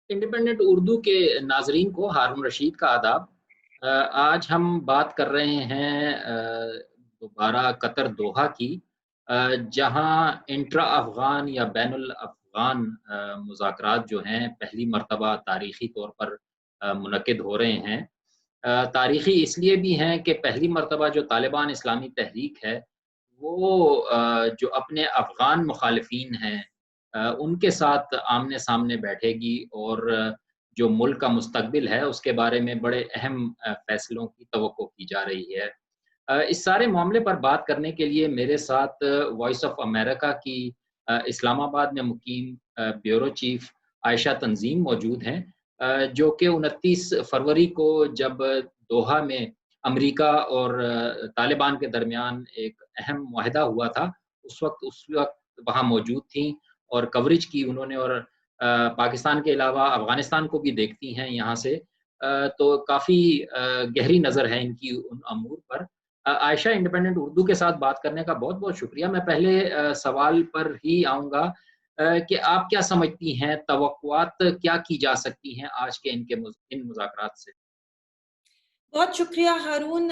Independent Urdu के नाजरीन को हारून रशीद का आदाब। आज हम बात कर रहे हैं दोबारा कतर दोहा की, जहां इंट्रा अफ़गान या बैनुल अफ़गान मुज़ाकरात जो हैं पहली मर्तबा तारीख़ी तौर पर मुनक़िद हो रहे हैं। तारीख़ी इसलिए भी हैं कि पहली मर्तबा जो तालिबान इस्लामी तहरीक है, वो जो अपने अफ़गान मुख़ालिफ़ीन हैं उनके साथ आमने-सामने बैठेगी और जो मुल्क का मुस्तक़बिल है, उसके बारे में बड़े अहम फ़ैसलों की तवक्को की जा रही है। इस सारे मामले पर बात करने के लिए मेरे साथ वॉइस ऑफ़ अमेरिका की इस्लामाबाद में मुक़ीम ब्यूरो चीफ़ आयशा तंज़ीम मौजूद हैं, जो कि 29 फरवरी को जब दोहा में अमरीका और तालिबान के दरमियान एक अहम मुआहदा हुआ था, उस वक़्त वहाँ मौजूद थीं और कवरेज की उन्होंने और पाकिस्तान के अलावा अफ़गानिस्तान को भी देखती हैं यहाँ से। तो काफ़ी गहरी नज़र है इनकी उन अमूर पर। आयशा, इंडिपेंडेंट उर्दू के साथ बात करने का बहुत-बहुत शुक्रिया। मैं पहले सवाल पर ही आऊँगा कि आप क्या समझती हैं, तवक्कुआत क्या की जा सकती हैं आज के इन मुज़ाकरात से? बहुत शुक्रिया हारून।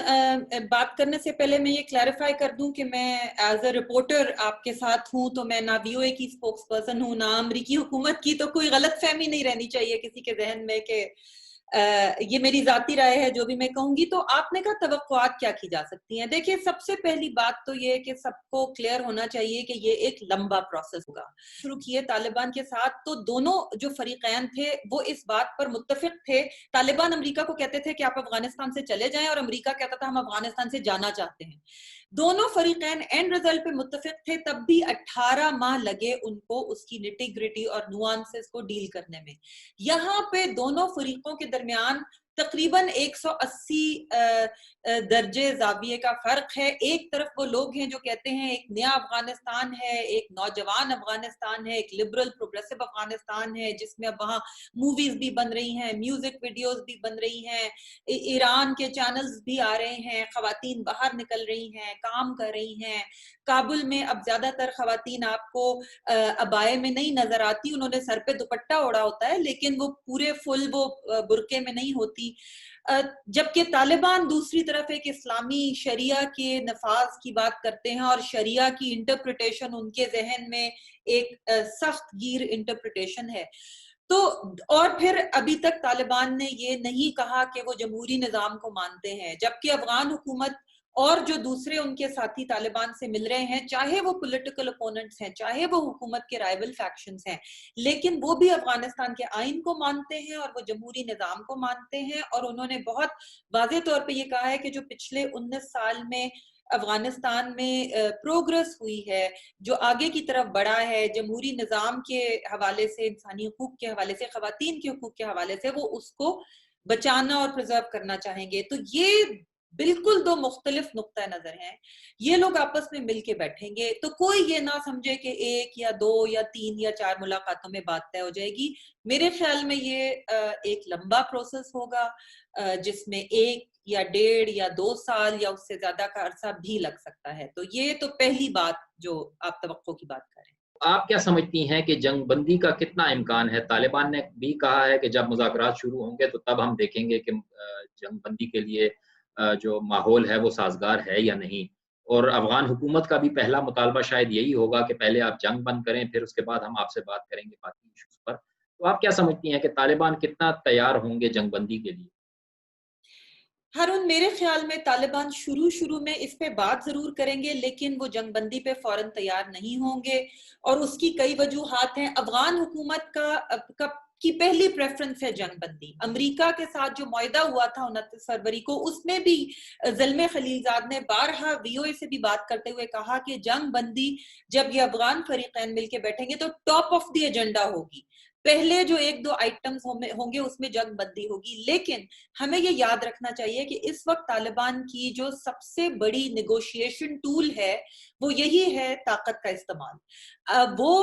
बात करने से पहले मैं ये क्लैरिफाई कर दूं कि मैं एज अ रिपोर्टर आपके साथ हूं, तो मैं ना वीओए की स्पोक्स पर्सन हूं ना अमरीकी हुकूमत की, तो कोई गलत फहमी नहीं रहनी चाहिए किसी के जहन में कि ये मेरी जाती राय है जो भी मैं कहूंगी। तो आपने कहा तवक्कुआत क्या की जा सकती हैं। देखिए, सबसे पहली बात तो ये कि सबको क्लियर होना चाहिए कि ये एक लंबा प्रोसेस होगा। शुरू किए तालिबान के साथ तो दोनों जो फरीकैन थे वो इस बात पर मुत्तफिक थे। तालिबान अमेरिका को कहते थे कि आप अफगानिस्तान से चले जाएं और अमेरिका कहता था हम अफगानिस्तान से जाना चाहते हैं। दोनों फरीकैन एंड रिजल्ट पे मुत्तफिक थे, तब भी 18 माह लगे उनको उसकी निटी ग्रिटी और नुआंसेस को डील करने में। यहाँ पे दोनों फरीकों के दरमियान तकरीबन 180 दर्जे जाविये का फर्क है। एक तरफ वो लोग हैं जो कहते हैं एक नया अफगानिस्तान है, एक नौजवान अफगानिस्तान है, एक लिबरल प्रोग्रेसिव अफगानिस्तान है जिसमें अब वहाँ मूवीज भी बन रही हैं, म्यूजिक वीडियोस भी बन रही हैं, ईरान के चैनल्स भी आ रहे हैं, खवातीन बाहर निकल रही हैं, काम कर रही हैं। काबुल में अब ज्यादातर खवातीन आपको अबाए में नहीं नजर आती, उन्होंने सर पे दुपट्टा ओढ़ा होता है, लेकिन वो पूरे फुल वो बुरके में नहीं होती। जबकि तालिबान दूसरी तरफ एक इस्लामी शरिया के नफाज की बात करते हैं और शरिया की इंटरप्रिटेशन उनके जहन में एक सख्त गिर इंटरप्रिटेशन है। तो और फिर अभी तक तालिबान ने ये नहीं कहा कि वो जमहूरी निजाम को मानते हैं, जबकि अफगान हुकूमत और जो दूसरे उनके साथी तालिबान से मिल रहे हैं, चाहे वो पॉलिटिकल अपोनेंट्स हैं, चाहे वो हुकूमत के राइवल फैक्शंस हैं, लेकिन वो भी अफगानिस्तान के आइन को मानते हैं और वो जमहूरी निजाम को मानते हैं। और उन्होंने बहुत वाज़ेह तौर पे ये कहा है कि जो पिछले 19 साल में अफगानिस्तान में प्रोग्रेस हुई है, जो आगे की तरफ बढ़ा है जमहूरी निजाम के हवाले से, इंसानी हुकूक के हवाले से, खवातीन के हुकूक के हवाले से, वो उसको बचाना और प्रिजर्व करना चाहेंगे। तो ये बिल्कुल दो मुख्तलिफ नुक्ता नजर हैं। ये लोग आपस में मिलके बैठेंगे तो कोई ये ना समझे कि एक या दो या तीन या चार मुलाकातों में बात तय हो जाएगी। मेरे ख्याल में ये एक लंबा प्रोसेस होगा, जिसमें 1 या 1.5 या 2 साल या उससे ज्यादा का अरसा भी लग सकता है। तो ये तो पहली बात जो आप तवक्को की बात करें। आप क्या समझती हैं कि जंग बंदी का कितना इम्कान है? तालिबान ने भी कहा है कि जब मुज़ाकरात शुरू होंगे तो तब हम देखेंगे कि जंग बंदी के लिए जो माहौल है वो साज़गार है या नहीं। और अफ़गान हुकूमत का भी पहला मुतालबा शायद यही होगा कि पहले आप जंग बंद करें, फिर उसके बाद हम आपसे बात करेंगे बाकी इश्यूज़ पर। तो आप क्या समझती हैं कि तालिबान कितना तैयार होंगे जंग बंदी के लिए? हारून, मेरे ख्याल में तालिबान शुरू में इस पे बात जरूर करेंगे, लेकिन वो जंगबंदी पे फौरन तैयार नहीं होंगे और उसकी कई वजूहात हैं। अफगान हुकूमत की पहली प्रेफरेंस है जंगबंदी। अमेरिका के साथ जो मुआहदा हुआ था 29 फरवरी को, उसमें भी ज़ल्मे खलीलजाद ने बारहा वीओए से भी बात करते हुए कहा कि जंग बंदी जब ये अफगान फरीकैन मिलके बैठेंगे तो टॉप ऑफ द एजेंडा होगी। पहले जो 1-2 आइटम्स होंगे उसमें जंग बंदी होगी। लेकिन हमें ये याद रखना चाहिए कि इस वक्त तालिबान की जो सबसे बड़ी नेगोशिएशन टूल है वो यही है ताकत का इस्तेमाल। वो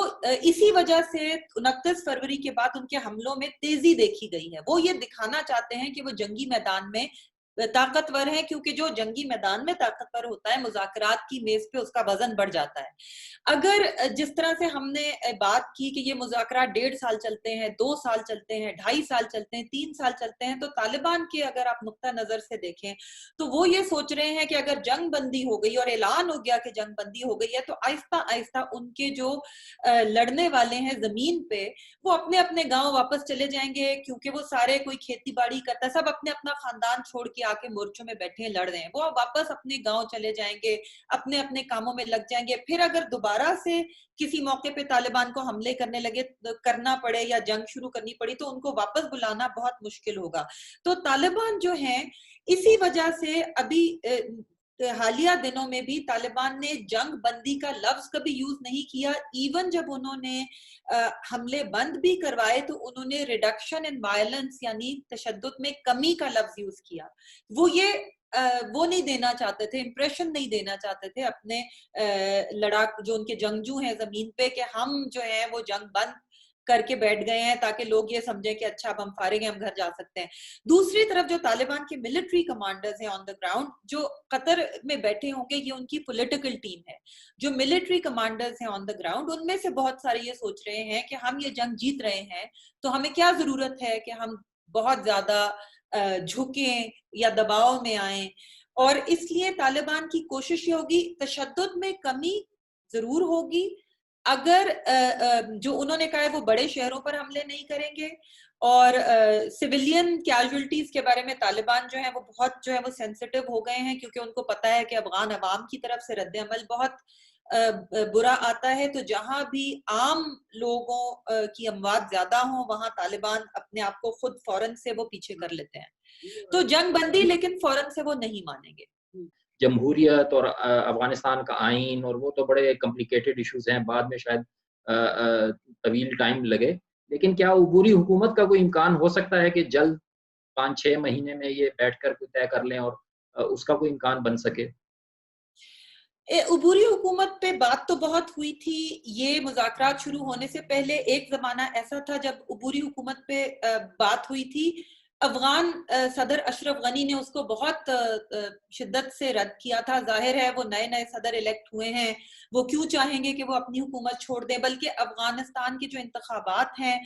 इसी वजह से 29 फरवरी के बाद उनके हमलों में तेजी देखी गई है। वो ये दिखाना चाहते हैं कि वो जंगी मैदान में ताकतवर हैं, क्योंकि जो जंगी मैदान में ताकतवर होता है, मुज़ाकरात की मेज पे उसका वजन बढ़ जाता है। अगर जिस तरह से हमने बात की कि ये मुज़ाकरात 1.5 साल चलते हैं, 2 साल चलते हैं, 2.5 साल चलते हैं, 3 साल चलते हैं, तो तालिबान के अगर आप नुक्ता नजर से देखें तो वो ये सोच रहे हैं कि अगर जंग बंदी हो गई और ऐलान हो गया कि जंग बंदी हो गई है, तो आहिस्ता आहिस्ता उनके जो लड़ने वाले हैं जमीन पे, वो अपने अपने गांव वापस चले जाएंगे, क्योंकि वो सारे कोई खेती बाड़ी करता है, सब अपने अपना खानदान छोड़ के आके मोर्चों में बैठे लड़ रहे हैं, वो वापस अपने गांव चले जाएंगे, अपने अपने कामों में लग जाएंगे। फिर अगर दोबारा से किसी मौके पे तालिबान को हमले करने लगे, करना पड़े या जंग शुरू करनी पड़ी, तो उनको वापस बुलाना बहुत मुश्किल होगा। तो तालिबान जो है, इसी वजह से अभी हालिया दिनों में भी तालिबान ने जंग बंदी का लफ्ज कभी यूज नहीं किया। इवन जब उन्होंने हमले बंद भी करवाए तो उन्होंने रिडक्शन इन वायलेंस यानी तशद्दुद में कमी का लफ्ज यूज किया। वो नहीं देना चाहते थे, इंप्रेशन नहीं देना चाहते थे अपने लड़ाक जो उनके जंगजू हैं जमीन पे, कि हम जो है वो जंग बंद करके बैठ गए हैं ताकि लोग ये समझें कि अच्छा अब हम फारिग हैं, हम घर जा सकते हैं। दूसरी तरफ जो तालिबान के मिलिट्री कमांडर्स हैं ऑन द ग्राउंड, जो कतर में बैठे होंगे, ये उनकी पॉलिटिकल टीम है। जो मिलिट्री कमांडर्स हैं ऑन द ग्राउंड, उनमें से बहुत सारे ये सोच रहे हैं कि हम ये जंग जीत रहे हैं तो हमें क्या जरूरत है कि हम बहुत ज्यादा झुकें या दबाव में आए। और इसलिए तालिबान की कोशिश ये होगी, तशद्दुद में कमी जरूर होगी। अगर जो उन्होंने कहा है वो बड़े शहरों पर हमले नहीं करेंगे, और सिविलियन कैजुअल्टीज के बारे में तालिबान जो है वो बहुत जो है वो सेंसिटिव हो गए हैं, क्योंकि उनको पता है कि अफगान अवाम की तरफ से रद्द अमल बहुत बुरा आता है। तो जहां भी आम लोगों की अमवात ज्यादा हो, वहां तालिबान अपने आप को खुद फौरन से वो पीछे कर लेते हैं। तो जंग बंदी लेकिन फौरन से वो नहीं मानेंगे। जमहूरियत और अफगानिस्तान का आइन, और वो तो बड़े कॉम्प्लिकेटेड इश्यूज हैं, बाद में शायद तवील टाइम लगे। लेकिन क्या उबूरी हुकूमत का कोई इम्कान हो सकता है कि जल्द 5-6 महीने में ये बैठकर कोई तय कर लें और उसका कोई इम्कान बन सके? उबूरी हुकूमत पे बात तो बहुत हुई थी। ये मुज़ाकरात शुरू होने से पहले एक जमाना ऐसा था जब उबूरी हुकूमत पे बात हुई थी। अफगान सदर अशरफ गनी ने उसको बहुत शिद्दत से रद्द किया था। जाहिर है वो नए नए सदर इलेक्ट हुए हैं, वो क्यों चाहेंगे कि वो अपनी हुकूमत छोड़ दें। बल्कि अफगानिस्तान के जो इंतखाबात हैं,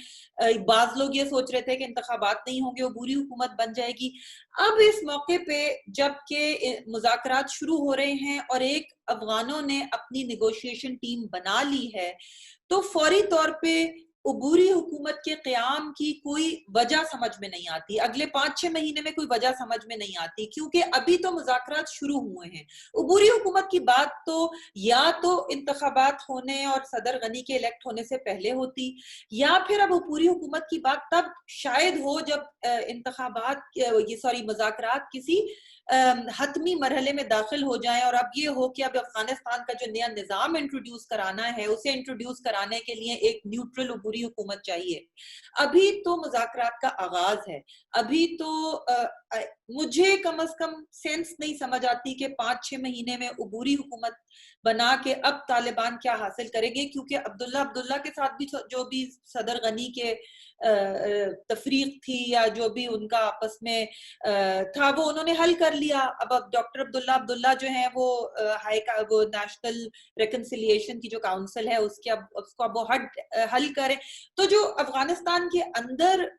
बाज लोग ये सोच रहे थे कि इंतखाबात नहीं होंगे, उबूरी हुकूमत बन जाएगी। अब इस मौके पे जबकि मुज़ाकरात शुरू हो रहे हैं और एक अफगानों ने अपनी नेगोशिएशन टीम बना ली है, तो फौरी तौर पे उबूरी हुकूमत के क़याम की कोई वजह समझ में नहीं आती। अगले 5-6 महीने में कोई वजह समझ में नहीं आती, क्योंकि अभी तो मुज़ाकरात शुरू हुए हैं। उबूरी हुकूमत की बात तो या तो इंतखाबात होने और सदर गनी के इलेक्ट होने से पहले होती, या फिर अब उबूरी हुकूमत की बात तब शायद हो जब मुज़ाकरात किसी हतमी मरहले में दाखिल हो जाएं, और अब ये हो कि अब अफगानिस्तान का जो नया निजाम इंट्रोड्यूस कराना है, उसे इंट्रोड्यूस कराने के लिए एक न्यूट्रल उबूरी हुकूमत चाहिए। अभी तो मुज़ाकरात का आगाज है। अभी तो मुझे कम से कम सेंस नहीं समझ आती कि 5-6 महीने में उबूरी हुकूमत बना के अब तालिबान क्या हासिल करेंगे, क्योंकि अब्दुल्ला के साथ भी जो भी सदर गनी के तफरीक थी या जो भी उनका आपस में था, वो उन्होंने हल कर लिया। अब डॉक्टर अब्दुल्ला जो है वो वो नेशनल रिकंसिलिएशन की जो काउंसिल है उसको अब वो हल करें। तो जो अफगानिस्तान के अंदर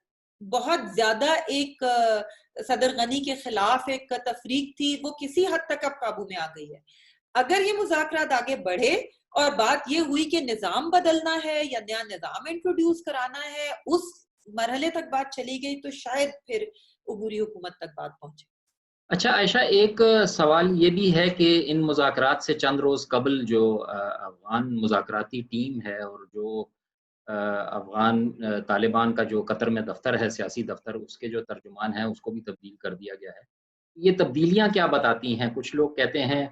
बहुत ज्यादा एक सदर गनी के खिलाफ एक तफरीक थी, वो किसी हद तक अब काबू में आ गई है। अगर ये मुज़ाकरात आगे बढ़े और बात ये हुई कि निजाम बदलना है या नया निजाम इंट्रोड्यूस कराना है, उस मरहले तक बात चली गई, तो शायद फिर उबूरी हुकूमत तक बात पहुंचे। अच्छा आयशा, एक सवाल ये भी है कि इन मुज़ाकरात से चंद रोज़ कबल जो अफ़गान मुज़ाकराती टीम है और जो अफ़गान तालिबान का जो कतर में दफ्तर है, सियासी दफ्तर, उसके जो तर्जुमान हैं उसको भी तब्दील कर दिया गया है। ये तब्दीलियाँ क्या बताती हैं? कुछ लोग कहते हैं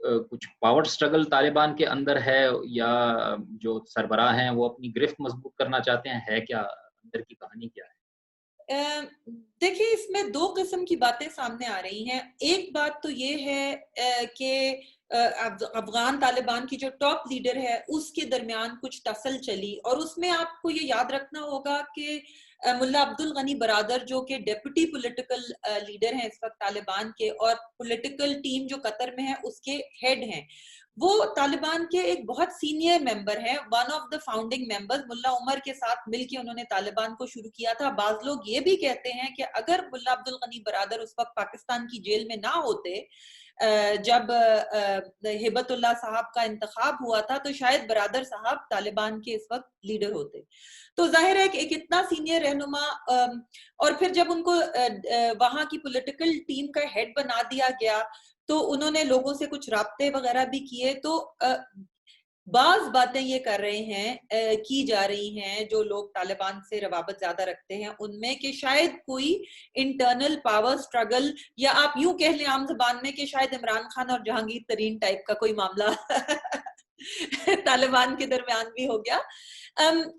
कुछ पावर स्ट्रगल तालिबान के अंदर है, या जो सरबराह हैं वो अपनी गिरफ्त मजबूत करना चाहते हैं, है क्या? अंदर की कहानी क्या है? देखिए, इसमें 2 किस्म की बातें सामने आ रही हैं। एक बात तो ये है कि افغان طالبان کی جو ٹاپ لیڈر ہے اس کے درمیان کچھ ٹسل چلی، اور اس میں آپ کو یہ یاد رکھنا ہوگا کہ ملا عبد الغنی برادر جو کہ ڈیپٹی پولیٹیکل لیڈر ہیں اس وقت طالبان کے، اور پولیٹیکل ٹیم جو قطر میں ہے اس کے ہیڈ ہیں، وہ طالبان کے ایک بہت سینئر ممبر ہیں، one of the founding members. ملا عمر کے ساتھ مل کے انہوں نے طالبان کو شروع کیا تھا۔ بعض لوگ یہ بھی کہتے ہیں کہ اگر ملا عبد الغنی برادر اس وقت پاکستان کی جیل میں نہ ہوتے جب ہبت اللہ صاحب کا انتخاب ہوا تھا، تو شاید برادر صاحب طالبان کے اس وقت لیڈر ہوتے۔ تو ظاہر ہے کہ ایک اتنا سینئر رہنما، اور پھر جب ان کو وہاں کی پولیٹیکل ٹیم کا ہیڈ بنا دیا گیا تو انہوں نے لوگوں سے کچھ رابطے وغیرہ بھی کیے۔ تو بعض باتیں یہ کر رہے ہیں، کی جا رہی ہیں جو لوگ طالبان سے روابط زیادہ رکھتے ہیں ان میں، کہ شاید کوئی انٹرنل پاور سٹرگل، یا آپ یوں کہہ لیں عام زبان میں کہ شاید عمران خان اور جہانگیر ترین ٹائپ کا کوئی معاملہ طالبان کے درمیان بھی ہو گیا۔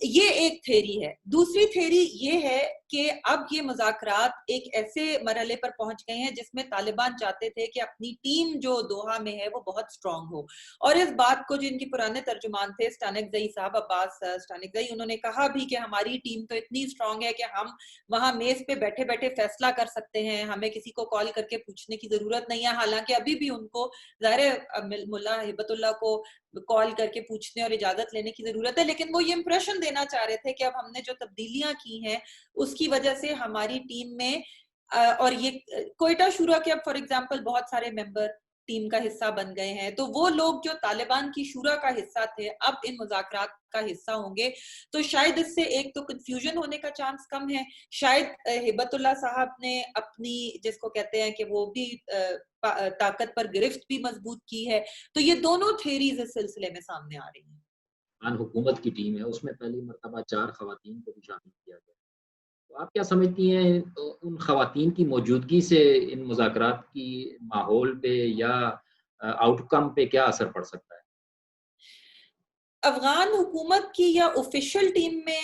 یہ ایک تھیری ہے۔ دوسری تھیری یہ ہے کہ اب یہ مذاکرات ایک ایسے مرحلے پر پہنچ گئے ہیں جس میں طالبان چاہتے تھے کہ اپنی ٹیم جو دوحہ میں ہے وہ بہت سٹرونگ ہو، اور اس بات کو جو ان کے پرانے ترجمان تھے سٹانکزئی صاحب، عباس سٹانکزئی، انہوں نے کہا بھی کہ ہماری ٹیم تو اتنی سٹرونگ ہے کہ ہم وہاں میز پہ بیٹھے بیٹھے فیصلہ کر سکتے ہیں، ہمیں کسی کو کال کر کے پوچھنے کی ضرورت نہیں ہے۔ حالانکہ ابھی بھی ان کو ظاہر ملا ہبت اللہ کو کال کر کے پوچھنے اور اجازت لینے کی ضرورت ہے، لیکن وہ یہ امپریشن دینا چاہ رہے تھے کہ اب ہم نے جو تبدیلیاں کی ہیں اس کی وجہ سے ہماری ٹیم میں، اور یہ کوئٹہ شورا کے اب فار ایگزامپل بہت سارے ممبر ٹیم کا حصہ بن گئے ہیں، تو وہ لوگ جو طالبان کی شورا کا حصہ تھے اب ان مذاکرات کا حصہ ہوں گے۔ تو شاید اس سے ایک تو کنفیوژن ہونے کا چانس کم ہے، شاید ہبت اللہ صاحب نے اپنی جس کو کہتے ہیں کہ وہ بھی طاقت پر گرفت بھی مضبوط کی ہے۔ تو یہ دونوں تھیریز اس سلسلے میں سامنے آ رہی ہیں۔ حکومت کی ٹیم ہے، اس میں پہلی مرتبہ 4 خواتین کو بھی شامل کیا گیا، تو آپ کیا سمجھتی ہیں ان خواتین کی موجودگی سے ان مذاکرات کی ماحول پہ یا آؤٹ کم پہ کیا اثر پڑ سکتا ہے؟ افغان حکومت کی یا آفیشیل ٹیم میں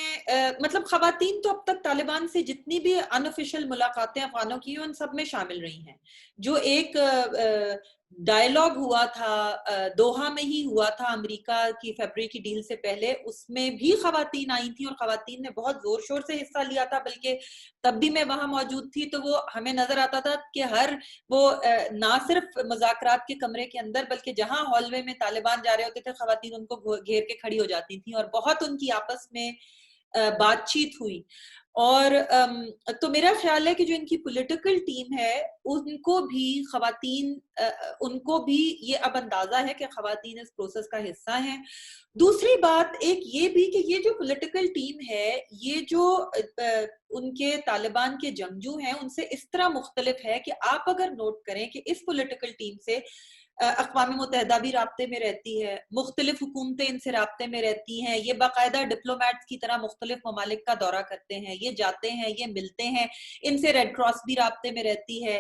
مطلب خواتین تو اب تک طالبان سے جتنی بھی ان آفیشیل ملاقاتیں افغانوں کی ان سب میں شامل رہی ہیں۔ جو ایک ڈائیلاگ ہوا تھا دوحہ میں ہی ہوا تھا امریکہ کی فیبرری کی ڈیل سے پہلے، اس میں بھی خواتین آئی تھیں اور خواتین نے بہت زور شور سے حصہ لیا تھا، بلکہ تب بھی میں وہاں موجود تھی تو وہ ہمیں نظر آتا تھا کہ وہ نہ صرف مذاکرات کے کمرے کے اندر بلکہ جہاں ہال وے میں طالبان جا رہے ہوتے تھے خواتین ان کو گھیر کے کھڑی ہو جاتی تھیں اور بہت ان کی آپس میں بات چیت ہوئی۔ اور تو میرا خیال ہے کہ جو ان کی پولیٹیکل ٹیم ہے ان کو بھی خواتین، ان کو بھی یہ اب اندازہ ہے کہ خواتین اس پروسیس کا حصہ ہیں۔ دوسری بات ایک یہ بھی کہ یہ جو پولیٹیکل ٹیم ہے یہ جو ان کے طالبان کے جنگجو ہیں ان سے اس طرح مختلف ہے کہ آپ اگر نوٹ کریں کہ اس پولیٹیکل ٹیم سے اقوام متحدہ بھی رابطے میں رہتی ہے، مختلف حکومتیں ان سے رابطے میں رہتی ہیں، یہ باقاعدہ ڈپلومیٹس کی طرح مختلف ممالک کا دورہ کرتے ہیں، یہ جاتے ہیں، یہ ملتے ہیں، ان سے ریڈ کراس بھی رابطے میں رہتی ہے۔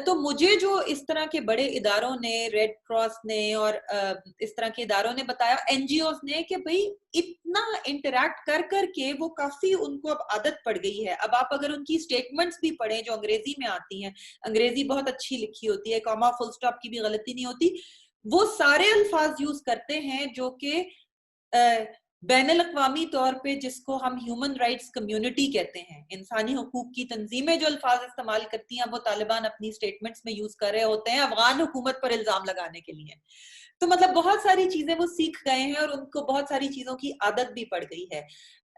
تو مجھے جو اس طرح کے بڑے اداروں نے، ریڈ کراس نے اور اس طرح کے اداروں نے بتایا، این جی اوز نے، کہ بھئی اتنا انٹریکٹ کر کر کے وہ کافی ان کو اب عادت پڑ گئی ہے۔ اب آپ اگر ان کی سٹیٹمنٹس بھی پڑھیں جو انگریزی میں آتی ہیں، انگریزی بہت اچھی لکھی ہوتی ہے، کاما فل سٹاپ کی بھی غلطی نہیں ہوتی، وہ سارے الفاظ یوز کرتے ہیں جو کہ بین الاقوامی طور پہ جس کو ہم ہیومن رائٹس کمیونٹی کہتے ہیں، انسانی حقوق کی تنظیمیں جو الفاظ استعمال کرتی ہیں وہ طالبان اپنی سٹیٹمنٹس میں یوز کر رہے ہوتے ہیں افغان حکومت پر الزام لگانے کے لیے۔ تو مطلب بہت ساری چیزیں وہ سیکھ گئے ہیں اور ان کو بہت ساری چیزوں کی عادت بھی پڑ گئی ہے۔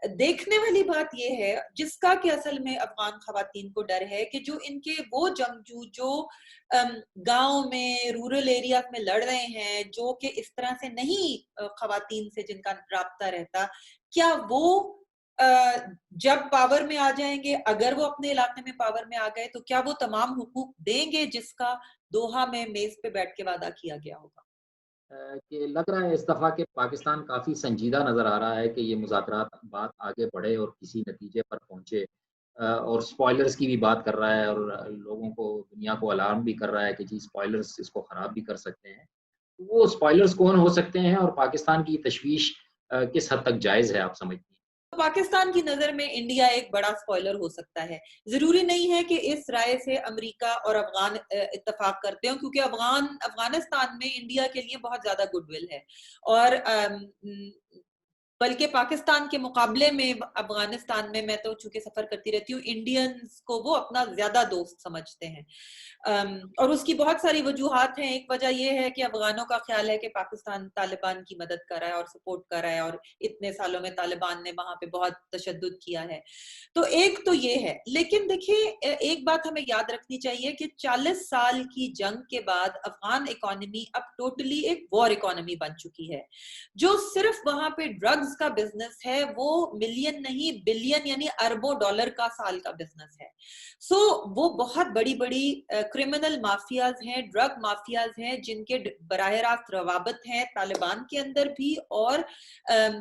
دیکھنے والی بات یہ ہے جس کا کہ اصل میں افغان خواتین کو ڈر ہے کہ جو ان کے وہ جنگجو جو گاؤں میں رورل ایریاز میں لڑ رہے ہیں، جو کہ اس طرح سے نہیں خواتین سے جن کا رابطہ رہتا، کیا وہ جب پاور میں آ جائیں گے، اگر وہ اپنے علاقے میں پاور میں آ گئے تو کیا وہ تمام حقوق دیں گے جس کا دوحہ میں میز پہ بیٹھ کے وعدہ کیا گیا ہوگا؟ کہ لگ رہا ہے اس دفعہ کہ پاکستان کافی سنجیدہ نظر آ رہا ہے کہ یہ مذاکرات بات آگے بڑھے اور کسی نتیجے پر پہنچے، اور سپوائلرز کی بھی بات کر رہا ہے اور لوگوں کو، دنیا کو الارم بھی کر رہا ہے کہ جی سپوائلرز اس کو خراب بھی کر سکتے ہیں۔ وہ سپوائلرز کون ہو سکتے ہیں اور پاکستان کی تشویش کس حد تک جائز ہے آپ سمجھتی ہیں؟ پاکستان کی نظر میں انڈیا ایک بڑا اسپوائلر ہو سکتا ہے. ضروری نہیں ہے کہ اس رائے سے امریکہ اور افغان اتفاق کرتے ہوں، کیونکہ افغانستان میں انڈیا کے لیے بہت زیادہ گڈ ول ہے، اور بلکہ پاکستان کے مقابلے میں افغانستان میں تو چونکہ سفر کرتی رہتی ہوں، انڈینز کو وہ اپنا زیادہ دوست سمجھتے ہیں، اور اس کی بہت ساری وجوہات ہیں. ایک وجہ یہ ہے کہ افغانوں کا خیال ہے کہ پاکستان طالبان کی مدد کر رہا ہے اور سپورٹ کر رہا ہے، اور اتنے سالوں میں طالبان نے وہاں پہ بہت تشدد کیا ہے. تو ایک تو یہ ہے. لیکن دیکھیے ایک بات ہمیں یاد رکھنی چاہیے کہ 40 سال کی جنگ کے بعد افغان اکانومی اب ٹوٹلی ایک وار اکانومی بن چکی ہے. جو صرف وہاں پہ ڈرگز کا بزنس ہے وہ ملین نہیں بلین یعنی اربوں ڈالر کا سال کا بزنس ہے. سو وہ بہت بڑی بڑی کرمنل مافیاز ہیں، ڈرگ مافیاز ہیں، جن کے براہ راست روابط ہیں طالبان کے اندر بھی اور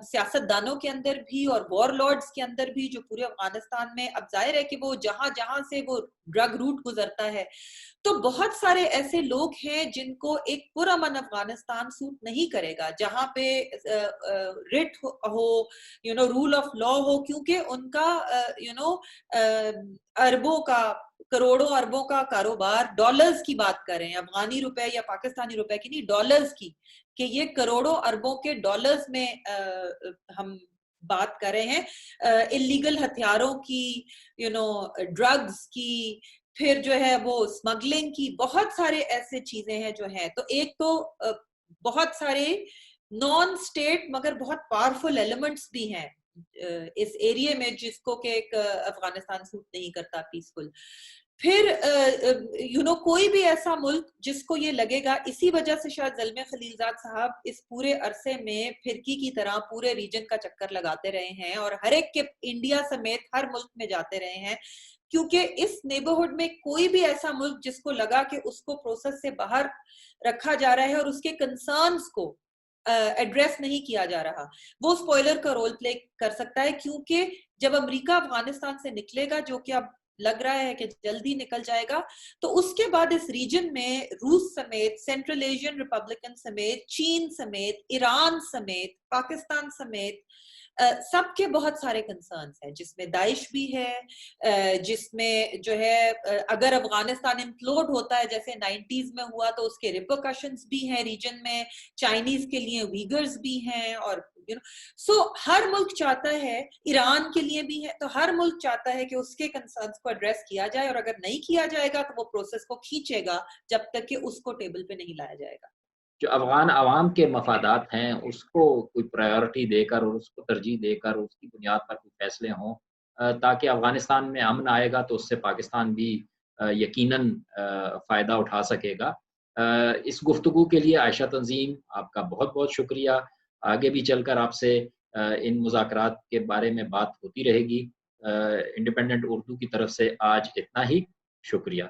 سیاست دانوں کے اندر بھی اور وار لارڈز کے اندر بھی، جو پورے افغانستان میں. اب ظاہر ہے کہ وہ جہاں جہاں سے وہ ڈرگ روٹ گزرتا ہے تو بہت سارے ایسے لوگ ہیں جن کو ایک پرامن افغانستان سوٹ نہیں کرے گا، جہاں پہ رٹ ہو رول آف لا ہو، کیونکہ ان کا اربوں کا کروڑوں اربوں کا کاروبار ڈالرز کی بات کریں، افغانی روپے یا پاکستانی روپے کی نہیں، ڈالرز کی، کہ یہ کروڑوں اربوں کے ڈالرز میں ہم بات کر رہے ہیں. اللیگل ہتھیاروں کی، ڈرگز کی، پھر جو ہے وہ اسمگلنگ کی، بہت سارے ایسے چیزیں ہیں جو ہیں. تو ایک تو بہت سارے نان اسٹیٹ مگر بہت پاورفل ایلیمنٹس بھی ہیں اس ایریے میں، جس کو کہ ایک افغانستان سوٹ نہیں کرتا پیسفل. پھر کوئی بھی ایسا ملک جس کو یہ لگے گا، اسی وجہ سے شاید زلمے خلیلزاد صاحب اس پورے عرصے میں پھرکی کی طرح پورے ریجن کا چکر لگاتے رہے ہیں اور ہر ایک کے انڈیا سمیت ہر ملک میں جاتے رہے ہیں، کیونکہ اس نیبرہڈ میں کوئی بھی ایسا ملک جس کو لگا کہ اس کو پروسیس سے باہر رکھا جا رہا ہے اور اس کے کنسرنز کو ایڈریس نہیں کیا جا رہا، وہ اسپوائلر کا رول پلے کر سکتا ہے. کیونکہ جب امریکہ افغانستان سے نکلے گا، جو کہ اب لگ رہا ہے کہ جلدی نکل جائے گا، تو اس کے بعد اس ریجن میں روس سمیت، سینٹرل ایشین ریپبلکن سمیت، چین سمیت، ایران سمیت، پاکستان سمیت سب کے بہت سارے کنسرنز ہیں، جس میں داعش بھی ہے، جس میں جو ہے اگر افغانستان امپلوڈ ہوتا ہے جیسے 90s میں ہوا تو اس کے ریپرکشنز بھی ہیں ریجن میں، چائنیز کے لیے ویگرز بھی ہیں، اور سو ہر ملک چاہتا ہے، ایران کے لیے بھی ہے، تو ہر ملک چاہتا ہے کہ اس کے کنسرنز کو ایڈریس کیا جائے، اور اگر نہیں کیا جائے گا تو وہ پروسیس کو کھینچے گا جب تک کہ اس کو ٹیبل پہ نہیں لایا جائے گا. جو افغان عوام کے مفادات ہیں اس کو کوئی پرائیورٹی دے کر اور اس کو ترجیح دے کر اس کی بنیاد پر کوئی فیصلے ہوں تاکہ افغانستان میں امن آئے گا تو اس سے پاکستان بھی یقیناً فائدہ اٹھا سکے گا. اس گفتگو کے لیے عائشہ تنظیم آپ کا بہت بہت شکریہ. آگے بھی چل کر آپ سے ان مذاکرات کے بارے میں بات ہوتی رہے گی. انڈیپینڈنٹ اردو کی طرف سے آج اتنا ہی. شکریہ.